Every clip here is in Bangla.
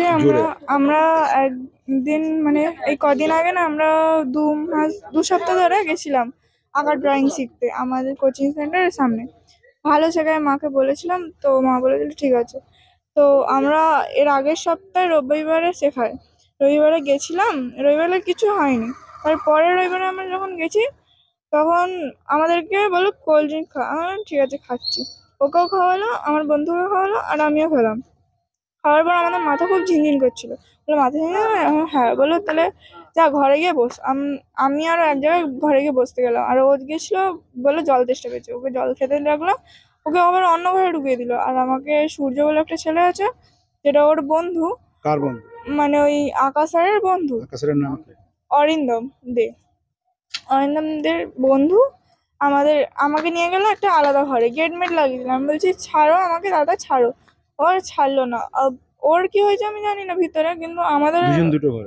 অ্যাকচুয়ালি আমরা আমরা একদিন মানে এই কদিন আগে না আমরা 2 সপ্তাহ ধরে গেছিলাম আঁকা ড্রয়িং শিখতে আমাদের কোচিং সেন্টারের সামনে। ভালো শেখায়, মাকে বলেছিলাম তো মা বলেছিল ঠিক আছে। তো আমরা এর আগের সপ্তাহে রবিবারে শেখায়, রবিবারে গেছিলাম, রবিবারে কিছু হয়নি। পরের রবিবারে আমরা যখন গেছি তখন আমাদেরকে বললো কোল্ড ড্রিঙ্ক খা। আমি বললাম ঠিক আছে খাচ্ছি। ওকেও খাওয়ালো, আমার বন্ধুকে খাওয়ালো, আর আমিও খেলাম। খাওয়ার পর আমাদের মাথা খুব ঝিনঝিন করছিল। বললো মাথা ঝিনঝিন করে? হ্যাঁ। বললো তাহলে যা ঘরে গিয়ে বস। আমি আরো এক জায়গায় ঘরে গিয়ে বসতে গেলাম, আর ও গেছিল বলে জল তেষ্টা পেয়েছে, ওকে জল খেতে লাগলো। ওকে আবার অন্য ঘরে ঢুকিয়ে দিল। আর আমাকে সূর্য বলে একটা ছেলে আছে, যেটা ওর বন্ধু। কার বন্ধু? মানে ওই আকাশ স্যারের বন্ধু। আকাশ স্যারের নাম কি? অরিন্দম দে। অরিন্দমদের বন্ধু আমাকে নিয়ে গেল একটা আলাদা ঘরে, গেটমেট লাগিয়ে দিলাম। বলছি ছাড়ো আমাকে দাদা, ছাড়ো। ওর ছাড়লো না। ওর কি হয়েছে আমি জানি না ভিতরে, কিন্তু আমাদের দুটো ঘরে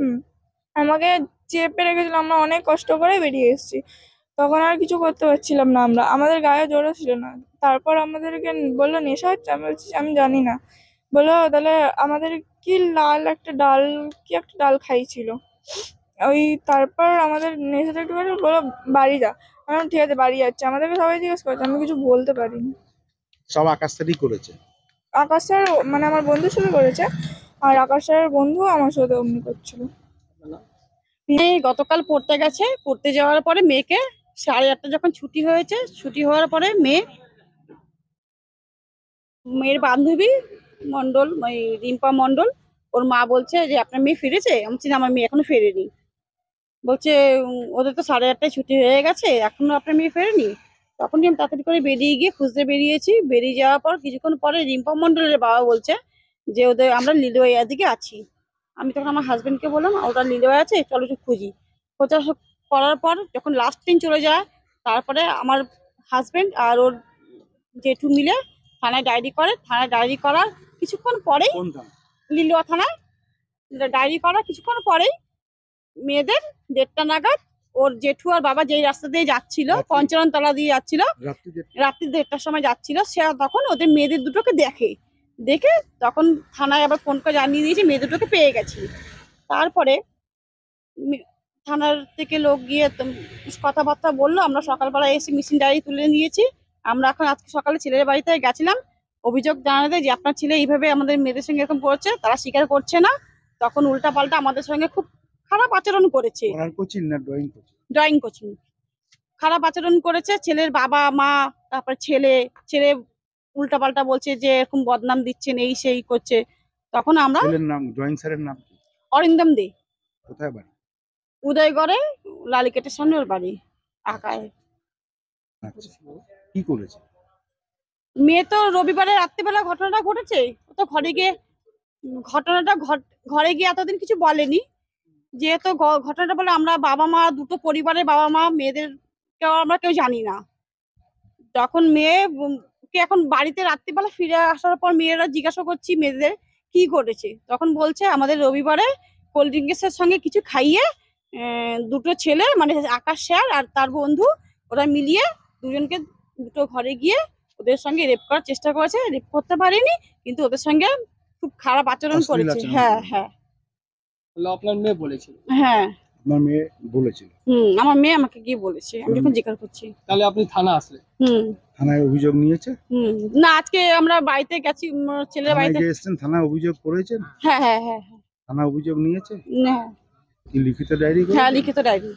আমাকে চেপে রেখেছিল। আমরা অনেক কষ্ট করে বেরিয়ে এসেছি, তখন আর কিছু করতে পারছিলাম না। আমাদের গায়ে জোরও ছিল না। তারপর আমাদেরকে বললো নেশা হচ্ছে। আমি বলছি আমি জানি না। বললো তাহলে আমাদের কি একটা ডাল খাইছিল ওই। তারপর আমাদের নেশাটা একটু করে বললো বাড়ি যা। আমি ঠিক আছে বাড়ি যাচ্ছে। আমাদেরকে সবাই জিজ্ঞেস করছে, আমি কিছু বলতে পারিনি। সব আকাশ স্যারই করেছে? আকাশ স্যার মানে আমার বন্ধুর সাথে করেছে, আর আকাশ স্যারের বন্ধু আমার সাথে অমনি করছিল। গতকাল পড়তে গেছে, পড়তে যাওয়ার পরে মেয়েকে 8:30 যখন ছুটি হয়েছে, ছুটি হওয়ার পরে মেয়ের বান্ধবী মন্ডল, রিম্পা মন্ডল, ওর মা বলছে যে আপনার মেয়ে ফিরেছে। আমি বলছি না, আমার মেয়ে এখনো ফেরেনি। বলছে ওদের তো 8:30টায় ছুটি হয়ে গেছে, এখনো আপনার মেয়ে ফেরেনি। তখনই আমি তাড়াতাড়ি করে বেরিয়ে গিয়ে খুঁজতে বেরিয়েছি। বেরিয়ে যাওয়ার পর কিছুক্ষণ পরে রিম্পা মন্ডলের বাবা বলছে যে আমরা লিলুয়াইয়ার দিকে আছি। আমি তখন আমার হাজবেন্ডকে বললাম ওটা লিলুয়া আছে, চলো একটু খুঁজি। খোঁজা করার পর যখন লাস্ট ট্রেন চলে যায়, তারপরে আমার হাজবেন্ড আর ওর জেঠু মিলে থানায় ডায়েরি করে। থানায় ডায়েরি করার কিছুক্ষণ পরেই, লিলুয়া থানায় ডায়েরি করার কিছুক্ষণ পরেই মেয়েদের 1:30 নাগাদ ওর জেঠু আর বাবা যেই রাস্তা দিয়ে যাচ্ছিল, পঞ্চাননতলা দিয়ে যাচ্ছিল, রাত্রি 1:30টার সময় যাচ্ছিল, সে তখন ওদের মেয়েদের দুটোকে দেখে তখন থানায় আবার ফোন করে জানিয়ে দিয়েছে মেয়ে দুটোকে পেয়ে গেছি। তারপরে থানার থেকে লোক গিয়ে কথাবার্তা বললো। আমরা সকালবেলা এসে মিসিং ডায়েরি তুলে নিয়েছি। আমরা এখন আজকে সকালে ছেলের বাড়িতে গেছিলাম অভিযোগ জানাতে যে আপনার ছেলে এইভাবে আমাদের মেয়েদের সঙ্গে এরকম করছে। তারা স্বীকার করছে না, তখন উল্টাপাল্টা আমাদের সঙ্গে খুব খারাপ আচরণ করেছে। ড্রয়িং কোচিং খারাপ আচরণ করেছে। ছেলের বাবা মা, তারপর ছেলে উল্টাপাল্টা বলছে যে এরকম বদনাম দিচ্ছেন, এই সেই করছে। তখন আমরা ড্রয়িং স্যারের নাম কি? অরিন্দম দে। কোথায় বাড়ি? উদয়গড়ে, লালিকেটের সামনে ওর বাড়ি আঁকায়। কি করেছে মেয়ে? তো রবিবারে রাত্রিবেলা ঘটনাটা ঘটেছে। ও তো ঘরে গিয়ে এতদিন কিছু বলেনি। যেহেতু ঘটনাটা বলে আমরা বাবা মা, দুটো পরিবারের বাবা মা, মেয়েদের আমরা কেউ জানি না। যখন মেয়েকে এখন বাড়িতে রাত্রিবেলা ফিরে আসার পর মেয়েরা জিজ্ঞাসা করছি মেয়েদের কি ঘটেছে, তখন বলছে আমাদের রবিবারে কোল্ড ড্রিঙ্কসের সঙ্গে কিছু খাইয়ে দুটো ছেলে মানে আকাশ স্যার আর তার বন্ধু, ওরা মিলিয়ে দুজনকে দুটো ঘরে গিয়ে ওদের সঙ্গে রেপ করার চেষ্টা করেছে। রেপ করতে পারেনি, কিন্তু ওদের সঙ্গে খুব খারাপ আচরণ করেছে। হ্যাঁ হ্যাঁ, আপনার মেয়ে বলেছিল? হ্যাঁ আমার মেয়ে বলেছিল। আমার মেয়ে আমাকে গিয়ে বলেছে, আমি যখন জিজ্ঞাসা করছি। তাহলে আপনি থানা আসলে? থানায় অভিযোগ নিয়েছে? না, আজকে আমরা বাড়িতে গেছি, ছেলের বাড়িতে এসেছেন। থানায় অভিযোগ করেছেন? হ্যাঁ হ্যাঁ হ্যাঁ। থানা অভিযোগ নিয়েছে? হ্যাঁ। কি লিখিত ডায়েরি? হ্যাঁ লিখিত ডায়েরি।